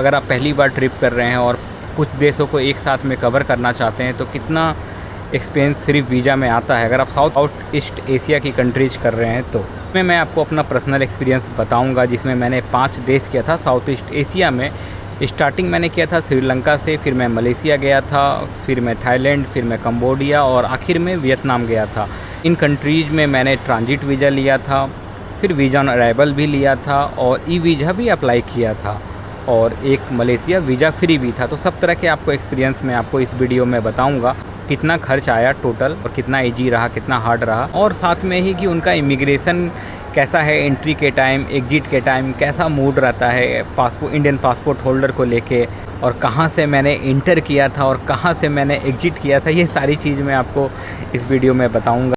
अगर आप पहली बार ट्रिप कर रहे हैं और कुछ देशों को एक साथ में कवर करना चाहते हैं तो कितना एक्सपेंस सिर्फ वीज़ा में आता है। अगर आप साउथ ईस्ट एशिया की कंट्रीज कर रहे हैं तो इसमें मैं आपको अपना पर्सनल एक्सपीरियंस बताऊंगा, जिसमें मैंने 5 देश किया था साउथ ईस्ट एशिया में। स्टार्टिंग मैंने किया था श्रीलंका से, फिर मैं मलेशिया गया था, फिर मैं थाईलैंड, फिर मैं कंबोडिया और आखिर में वियतनाम गया था। इन कंट्रीज़ में मैंने ट्रांजिट वीज़ा लिया था, फिर वीज़ा ऑन अराइवल भी लिया था और ई वीज़ा भी अप्लाई किया था और एक मलेशिया वीज़ा फ्री भी था। तो सब तरह के आपको एक्सपीरियंस मैं आपको इस वीडियो में बताऊंगा, कितना खर्च आया टोटल और कितना इजी रहा, कितना हार्ड रहा, और साथ में ही कि उनका इमिग्रेशन कैसा है, एंट्री के टाइम, एग्जिट के टाइम कैसा मूड रहता है पासपोर्ट, इंडियन पासपोर्ट होल्डर को लेके, और कहाँ से मैंने इंटर किया था और कहाँ से मैंने एग्जिट किया था। ये सारी चीज़ मैं आपको इस वीडियो में बताऊँगा।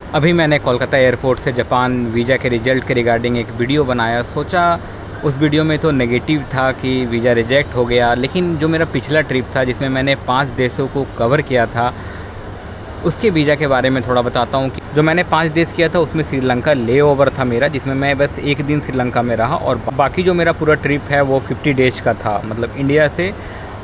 अभी मैंने कोलकाता एयरपोर्ट से जापान वीज़ा के रिज़ल्ट के रिगार्डिंग एक वीडियो बनाया। सोचा उस वीडियो में तो नेगेटिव था कि वीज़ा रिजेक्ट हो गया, लेकिन जो मेरा पिछला ट्रिप था जिसमें मैंने 5 देशों को कवर किया था, उसके वीज़ा के बारे में थोड़ा बताता हूँ। कि जो मैंने 5 देश किया था उसमें श्रीलंका ले ओवर था मेरा, जिसमें मैं बस 1 दिन श्रीलंका में रहा, और बाकी जो मेरा पूरा ट्रिप है वो 50 डेज़ का था। मतलब इंडिया से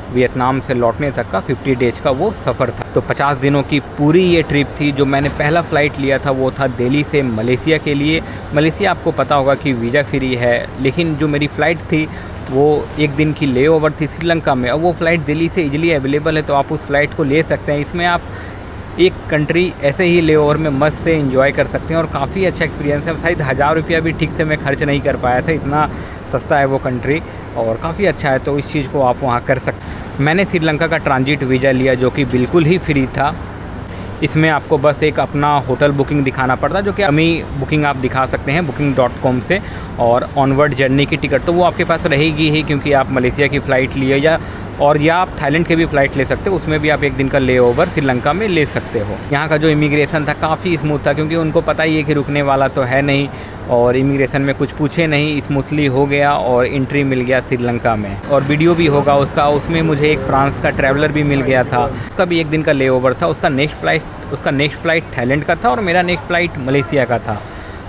वियतनाम से लौटने तक का 50 डेज़ का वो सफ़र था। तो 50 दिनों की पूरी ये ट्रिप थी। जो मैंने पहला फ़्लाइट लिया था वो था दिल्ली से मलेशिया के लिए। मलेशिया आपको पता होगा कि वीज़ा फ्री है, लेकिन जो मेरी फ़्लाइट थी वो 1 दिन की ले ओवर थी श्रीलंका में। और वो फ़्लाइट दिल्ली से इजीली अवेलेबल है, तो आप उस फ़्लाइट को ले सकते हैं। इसमें आप एक कंट्री ऐसे ही ले ओवर में मस्त से एंजॉय कर सकते हैं और काफ़ी अच्छा एक्सपीरियंस है। शायद 1000 रुपया भी ठीक से मैं खर्च नहीं कर पाया था, इतना सस्ता है वो कंट्री और काफ़ी अच्छा है। तो इस चीज़ को आप वहाँ कर सकते हैं। मैंने श्रीलंका का ट्रांजिट वीज़ा लिया जो कि बिल्कुल ही फ्री था। इसमें आपको बस एक अपना होटल बुकिंग दिखाना पड़ता, जो कि अमी बुकिंग आप दिखा सकते हैं booking.com से, और ऑनवर्ड जर्नी की टिकट तो वो आपके पास रहेगी ही, क्योंकि आप मलेशिया की फ़्लाइट लिए या आप थाईलैंड के भी फ़्लाइट ले सकते हो, उसमें भी आप 1 दिन का ले ओवर श्रीलंका में ले सकते हो। यहाँ का जो इमिग्रेशन था काफ़ी स्मूथ था, क्योंकि उनको पता ही है कि रुकने वाला तो है नहीं, और इमिग्रेशन में कुछ पूछे नहीं, स्मूथली हो गया और एंट्री मिल गया श्रीलंका में। और वीडियो भी होगा उसका, उसमें मुझे एक फ्रांस का ट्रैवलर भी मिल गया था, उसका भी 1 दिन का ले ओवर था। उसका नेक्स्ट फ़्लाइट थाईलैंड का था और मेरा नेक्स्ट फ़्लाइट मलेशिया का था,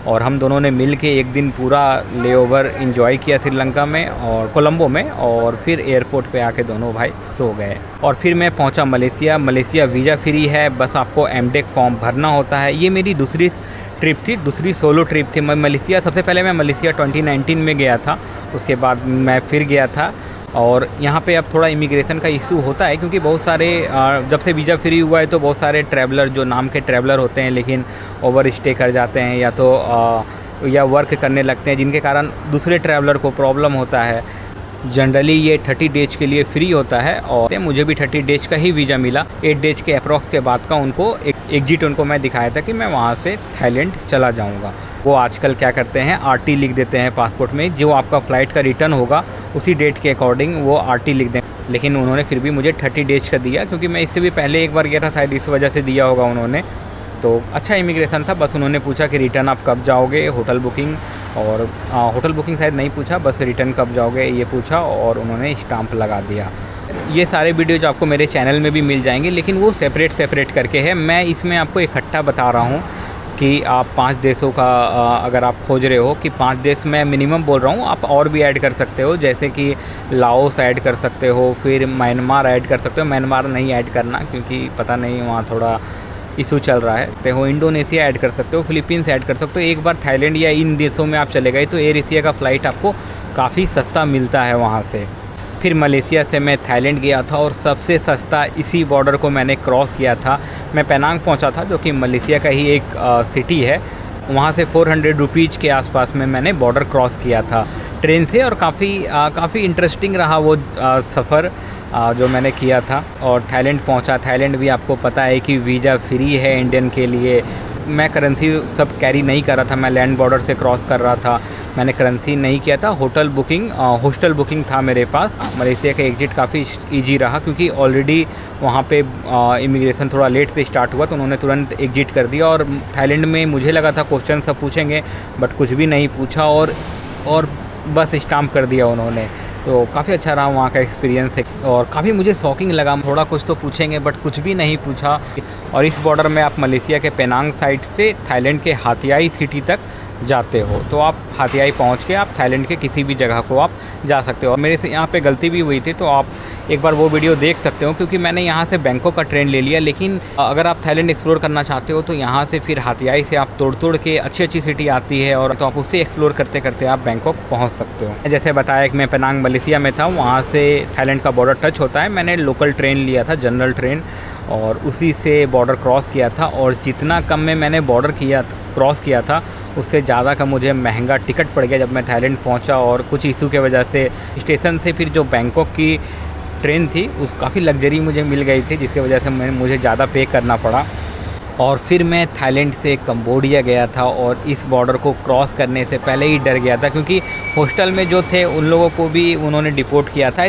और हम दोनों ने मिल के 1 दिन पूरा ले ओवर इन्जॉय किया श्रीलंका में और कोलंबो में, और फिर एयरपोर्ट पे आके दोनों भाई सो गए। और फिर मैं पहुंचा मलेशिया। मलेशिया वीज़ा फ्री है, बस आपको एमडेक फॉर्म भरना होता है। ये मेरी दूसरी ट्रिप थी, दूसरी सोलो ट्रिप थी। मैं मलेशिया, सबसे पहले मैं मलेशिया 2019 में गया था, उसके बाद मैं फिर गया था। और यहाँ पे अब थोड़ा इमिग्रेशन का इशू होता है, क्योंकि बहुत सारे जब से वीज़ा फ्री हुआ है तो बहुत सारे ट्रैवलर, जो नाम के ट्रैवलर होते हैं लेकिन ओवर स्टे कर जाते हैं या वर्क करने लगते हैं, जिनके कारण दूसरे ट्रैवलर को प्रॉब्लम होता है। जनरली ये 30 डेज़ के लिए फ्री होता है, और मुझे भी 30 डेज़ का ही वीज़ा मिला। 8 डेज़ के अप्रॉक्स के बाद का उनको एग्जिट उनको मैं दिखाया था कि मैं वहाँ से थाईलैंड चला जाऊँगा। वो आजकल क्या करते हैं, RT लिख देते हैं पासपोर्ट में, जो आपका फ़्लाइट का रिटर्न होगा उसी डेट के अकॉर्डिंग वो RT लिख दें। लेकिन उन्होंने फिर भी मुझे 30 डेज़ का दिया, क्योंकि मैं इससे भी पहले एक बार गया था, शायद इस वजह से दिया होगा उन्होंने। तो अच्छा इमिग्रेशन था। बस उन्होंने पूछा कि रिटर्न आप कब जाओगे, होटल बुकिंग, और होटल बुकिंग शायद नहीं पूछा, बस रिटर्न कब जाओगे ये पूछा, और उन्होंने स्टाम्प लगा दिया। ये सारे वीडियो जो आपको मेरे चैनल में भी मिल जाएंगे, लेकिन वो सेपरेट करके है। मैं इसमें आपको इकट्ठा बता रहा हूँ कि आप 5 देशों का अगर आप खोज रहे हो कि 5 देश मैं मिनिमम बोल रहा हूँ, आप और भी ऐड कर सकते हो, जैसे कि लाओस ऐड कर सकते हो, फिर म्यांमार ऐड कर सकते हो। म्यांमार नहीं ऐड करना, क्योंकि पता नहीं वहाँ थोड़ा इशू चल रहा है। हो इंडोनेशिया ऐड कर सकते हो, फिलीपींस ऐड कर सकते हो। एक बार थाईलैंड या इन देशों में आप चले गए तो एयर एशिया का फ़्लाइट आपको काफ़ी सस्ता मिलता है वहाँ से। फिर मलेशिया से मैं थाईलैंड गया था और सबसे सस्ता इसी बॉर्डर को मैंने क्रॉस किया था। मैं पेनांग पहुंचा था, जो कि मलेशिया का ही एक सिटी है। वहां से 400 रुपीज़ के आसपास में मैंने बॉर्डर क्रॉस किया था ट्रेन से, और काफ़ी इंटरेस्टिंग रहा वो सफ़र जो मैंने किया था। और थाईलैंड पहुंचा। थाईलैंड भी आपको पता है कि वीज़ा फ्री है इंडियन के लिए। मैं करेंसी सब कैरी नहीं कर रहा था, मैं लैंड बॉर्डर से क्रॉस कर रहा था, मैंने करेंसी नहीं किया था। हॉस्टल बुकिंग था मेरे पास। मलेशिया का एग्जिट काफ़ी इजी रहा, क्योंकि ऑलरेडी वहाँ पे इमिग्रेशन थोड़ा लेट से स्टार्ट हुआ, तो उन्होंने तुरंत एग्जिट कर दिया। और थाईलैंड में मुझे लगा था क्वेश्चन सब पूछेंगे, बट कुछ भी नहीं पूछा, और बस स्टाम्प कर दिया उन्होंने। तो काफ़ी अच्छा रहा वहाँ का एक्सपीरियंस है, और काफ़ी मुझे शॉकिंग लगा। थोड़ा कुछ तो पूछेंगे बट कुछ भी नहीं पूछा। और इस बॉर्डर में आप मलेशिया के पेनांग साइड से थाईलैंड के हाथियाई सिटी तक जाते हो तो आप हाथियाई पहुंच के आप थाईलैंड के किसी भी जगह को आप जा सकते हो। और मेरे से यहाँ पे गलती भी हुई थी, तो आप एक बार वो वीडियो देख सकते हो, क्योंकि मैंने यहाँ से बैंकॉक का ट्रेन ले लिया। लेकिन अगर आप थाईलैंड एक्सप्लोर करना चाहते हो तो यहाँ से फिर हाथियाई से आप तोड़ के अच्छी अच्छी सिटी आती है, और तो आप उससे एक्सप्लोर करते करते आप बैंकॉक पहुँच सकते हो। जैसे बताया कि मैं पेनांग मलेशिया में था, वहाँ से थाईलैंड का बॉर्डर टच होता है। मैंने लोकल ट्रेन लिया था, जनरल ट्रेन, और उसी से बॉर्डर क्रॉस किया था। और जितना कम में मैंने बॉर्डर क्रॉस किया था, उससे ज़्यादा का मुझे महंगा टिकट पड़ गया जब मैं थाईलैंड पहुंचा। और कुछ इशू की वजह से स्टेशन से फिर जो बैंकॉक की ट्रेन थी उस काफ़ी लग्जरी मुझे मिल गई थी, जिसकी वजह से मुझे ज़्यादा पे करना पड़ा। और फिर मैं थाईलैंड से कंबोडिया गया था, और इस बॉर्डर को क्रॉस करने से पहले ही डर गया था, क्योंकि हॉस्टल में जो थे उन लोगों को भी उन्होंने डिपोर्ट किया था।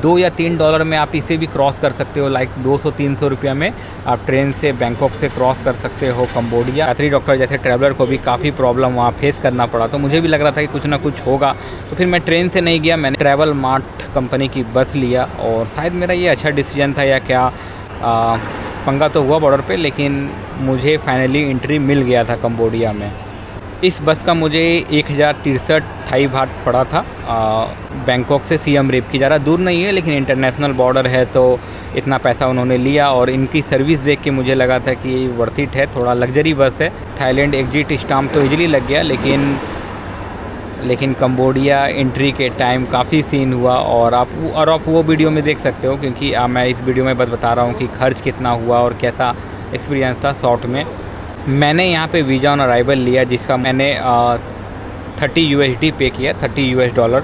$2 या $3 में आप इसे भी क्रॉस कर सकते हो, लाइक 200-300 रुपये में आप ट्रेन से बैंकॉक से क्रॉस कर सकते हो कंबोडिया। यात्री डॉक्टर जैसे ट्रैवलर को भी काफ़ी प्रॉब्लम वहाँ फेस करना पड़ा, तो मुझे भी लग रहा था कि कुछ ना कुछ होगा। तो फिर मैं ट्रेन से नहीं गया, मैंने ट्रैवल मार्ट कंपनी की बस लिया। और शायद मेरा ये अच्छा डिसीजन था या क्या, पंगा तो हुआ बॉर्डर पे, लेकिन मुझे फाइनली एंट्री मिल गया था कंबोडिया में। इस बस का मुझे 1063 थाई बाट पड़ा था। बैंकॉक से सियम रिप की, ज़्यादा दूर नहीं है, लेकिन इंटरनेशनल बॉर्डर है तो इतना पैसा उन्होंने लिया। और इनकी सर्विस देख के मुझे लगा था कि वर्थ इट है, थोड़ा लग्जरी बस है। थाईलैंड एग्जिट स्टाम्प तो इजीली लग गया, लेकिन कंबोडिया एंट्री के टाइम काफ़ी सीन हुआ। और आप वो वीडियो में देख सकते हो, क्योंकि मैं इस वीडियो में बस बता रहा हूँ कि खर्च कितना हुआ और कैसा एक्सपीरियंस था शॉर्ट में। मैंने यहाँ पे वीज़ा ऑन अराइवल लिया, जिसका मैंने 30 USD पे किया, $30।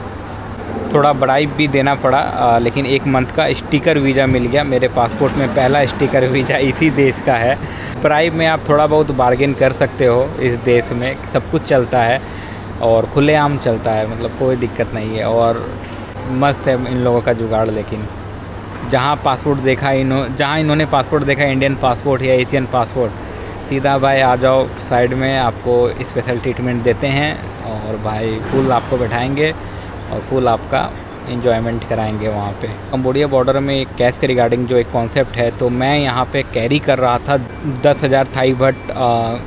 थोड़ा ब्राइब भी देना पड़ा, लेकिन 1 मंथ का स्टिकर वीज़ा मिल गया। मेरे पासपोर्ट में पहला स्टिकर वीज़ा इसी देश का है। ब्राइब में आप थोड़ा बहुत बार्गेन कर सकते हो, इस देश में सब कुछ चलता है और खुलेआम चलता है, मतलब कोई दिक्कत नहीं है। और मस्त है इन लोगों का जुगाड़। लेकिन जहाँ इन्होंने पासपोर्ट देखा, इंडियन पासपोर्ट या एशियन पासपोर्ट, सीधा भाई आ जाओ साइड में, आपको स्पेशल ट्रीटमेंट देते हैं और भाई फुल आपको बैठाएंगे और फुल आपका इन्जॉयमेंट कराएंगे वहाँ पे। कंबोडिया बॉर्डर में एक कैश के रिगार्डिंग जो एक कॉन्सेप्ट है, तो मैं यहाँ पे कैरी कर रहा था 10,000 थाई बट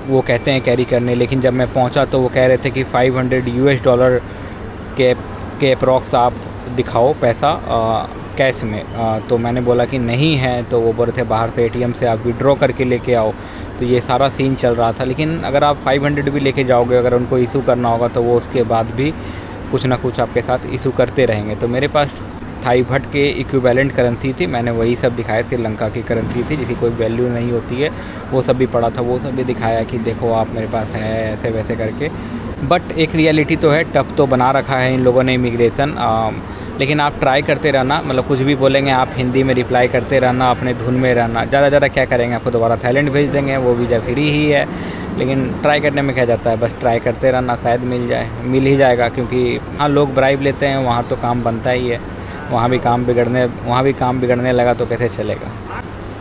वो कहते हैं कैरी करने, लेकिन जब मैं पहुँचा तो वो कह रहे थे कि $500 के अप्रॉक्स आप दिखाओ पैसा कैश में। तो मैंने बोला कि नहीं है, तो वो बोल रहे थे बाहर से ATM से आप विड्रॉ करके लेके आओ। तो ये सारा सीन चल रहा था। लेकिन अगर आप 500 भी लेके जाओगे, अगर उनको इशू करना होगा तो वो उसके बाद भी कुछ ना कुछ आपके साथ इशू करते रहेंगे। तो मेरे पास थाई भट के इक्विवेलेंट करेंसी थी, मैंने वही सब दिखाया। श्रीलंका की करेंसी थी जिसकी कोई वैल्यू नहीं होती है, वो सब भी पड़ा था, वो सब भी दिखाया कि देखो आप मेरे पास है, ऐसे वैसे करके। बट एक रियलिटी तो है, टफ तो बना रखा है इन लोगों ने इमिग्रेशन। लेकिन आप ट्राई करते रहना, मतलब कुछ भी बोलेंगे आप हिंदी में रिप्लाई करते रहना, अपने धुन में रहना। ज़्यादा क्या करेंगे, आपको दोबारा थाईलैंड भेज देंगे, वो वीज़ा फ्री ही है। लेकिन ट्राई करने में क्या जाता है, बस ट्राई करते रहना, शायद मिल ही जाएगा। क्योंकि हाँ, लोग ब्राइब लेते हैं, वहाँ तो काम बनता ही है। वहाँ भी काम बिगड़ने लगा तो कैसे चलेगा।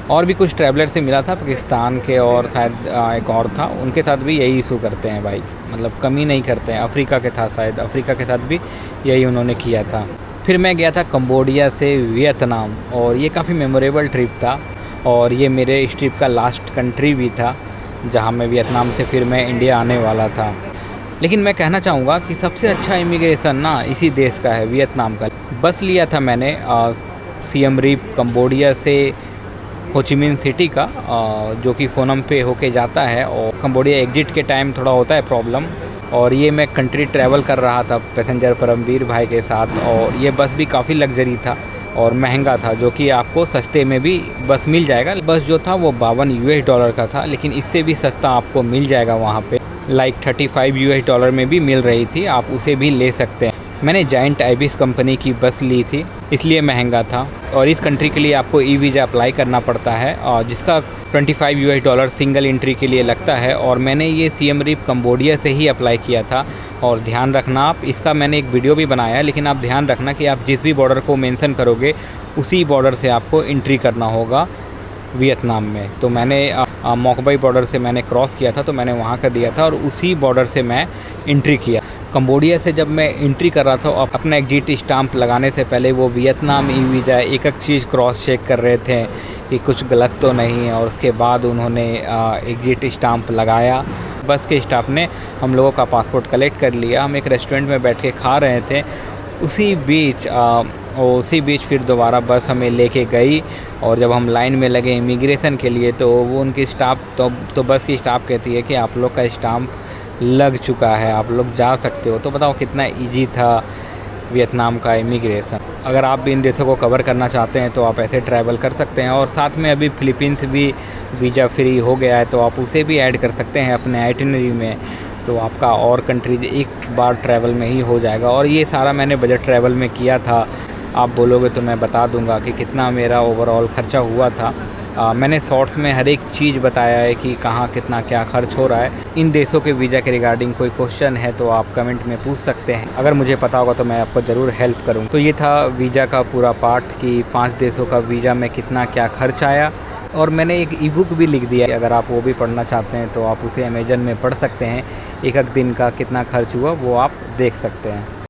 और भी कुछ ट्रैवलर से मिला था पाकिस्तान के, और शायद एक और था, उनके साथ भी यही इशू करते हैं भाई, मतलब कमी नहीं करते हैं। अफ्रीका के था शायद, अफ्रीका के साथ भी यही उन्होंने किया था। फिर मैं गया था कंबोडिया से वियतनाम, और ये काफ़ी मेमोरेबल ट्रिप था। और ये मेरे इस ट्रिप का लास्ट कंट्री भी था, जहाँ मैं वियतनाम से फिर मैं इंडिया आने वाला था। लेकिन मैं कहना चाहूँगा कि सबसे अच्छा इमिग्रेशन ना इसी देश का है, वियतनाम का। बस लिया था मैंने सियम रिप कंबोडिया से होचिमिन सिटी का, जो कि फोनम पे होके जाता है। और कंबोडिया एग्जिट के टाइम थोड़ा होता है प्रॉब्लम। और ये मैं कंट्री ट्रैवल कर रहा था पैसेंजर परमवीर भाई के साथ, और ये बस भी काफ़ी लग्जरी था और महंगा था, जो कि आपको सस्ते में भी बस मिल जाएगा। बस जो था वो $52 का था, लेकिन इससे भी सस्ता आपको मिल जाएगा वहाँ पे, लाइक $35 में भी मिल रही थी, आप उसे भी ले सकते हैं। मैंने जायंट आइबिस कंपनी की बस ली थी, इसलिए महंगा था। और इस कंट्री के लिए आपको ई-वीज़ा अप्लाई करना पड़ता है, और जिसका $25 सिंगल एंट्री के लिए लगता है। और मैंने ये सियम रिप कंबोडिया से ही अप्लाई किया था। और ध्यान रखना आप, इसका मैंने एक वीडियो भी बनाया है, लेकिन आप ध्यान रखना कि आप जिस भी बॉर्डर को मेंशन करोगे उसी बॉर्डर से आपको एंट्री करना होगा वियतनाम में। तो मैंने मोकबई बॉर्डर से मैंने क्रॉस किया था, तो मैंने वहाँ कर दिया था और उसी बॉर्डर से मैं एंट्री किया। कंबोडिया से जब मैं एंट्री कर रहा था, अपना एग्जिट स्टाम्प लगाने से पहले वो वियतनाम ई-वीज़ा एक चीज़ क्रॉस चेक कर रहे थे कि कुछ गलत तो नहीं है। और उसके बाद उन्होंने एग्जिट स्टाम्प लगाया बस के स्टाफ ने हम लोगों का पासपोर्ट कलेक्ट कर लिया। हम एक रेस्टोरेंट में बैठ के खा रहे थे, उसी बीच फिर दोबारा बस हमें लेके गई। और जब हम लाइन में लगे इमिग्रेशन के लिए तो वो उनकी स्टाफ तो बस की स्टाफ कहती है कि आप लोग का स्टाम्प लग चुका है, आप लोग जा सकते हो। तो बताओ कितना इजी था वियतनाम का इमिग्रेशन। अगर आप भी इन देशों को कवर करना चाहते हैं तो आप ऐसे ट्रैवल कर सकते हैं। और साथ में अभी फ़िलीपींस भी वीज़ा फ्री हो गया है, तो आप उसे भी ऐड कर सकते हैं अपने आइटिनरी में। तो आपका और कंट्रीज एक बार ट्रैवल में ही हो जाएगा। और ये सारा मैंने बजट ट्रैवल में किया था। आप बोलोगे तो मैं बता दूंगा कि कितना मेरा ओवरऑल खर्चा हुआ था। मैंने शॉर्ट्स में हर एक चीज़ बताया है कि कहाँ कितना क्या खर्च हो रहा है। इन देशों के वीज़ा के रिगार्डिंग कोई क्वेश्चन है तो आप कमेंट में पूछ सकते हैं, अगर मुझे पता होगा तो मैं आपको ज़रूर हेल्प करूँ। तो ये था वीज़ा का पूरा पार्ट कि 5 देशों का वीज़ा में कितना क्या खर्च आया। और मैंने एक ई बुक भी लिख दिया, अगर आप वो भी पढ़ना चाहते हैं तो आप उसे अमेज़न में पढ़ सकते हैं। एक दिन का कितना खर्च हुआ वो आप देख सकते हैं।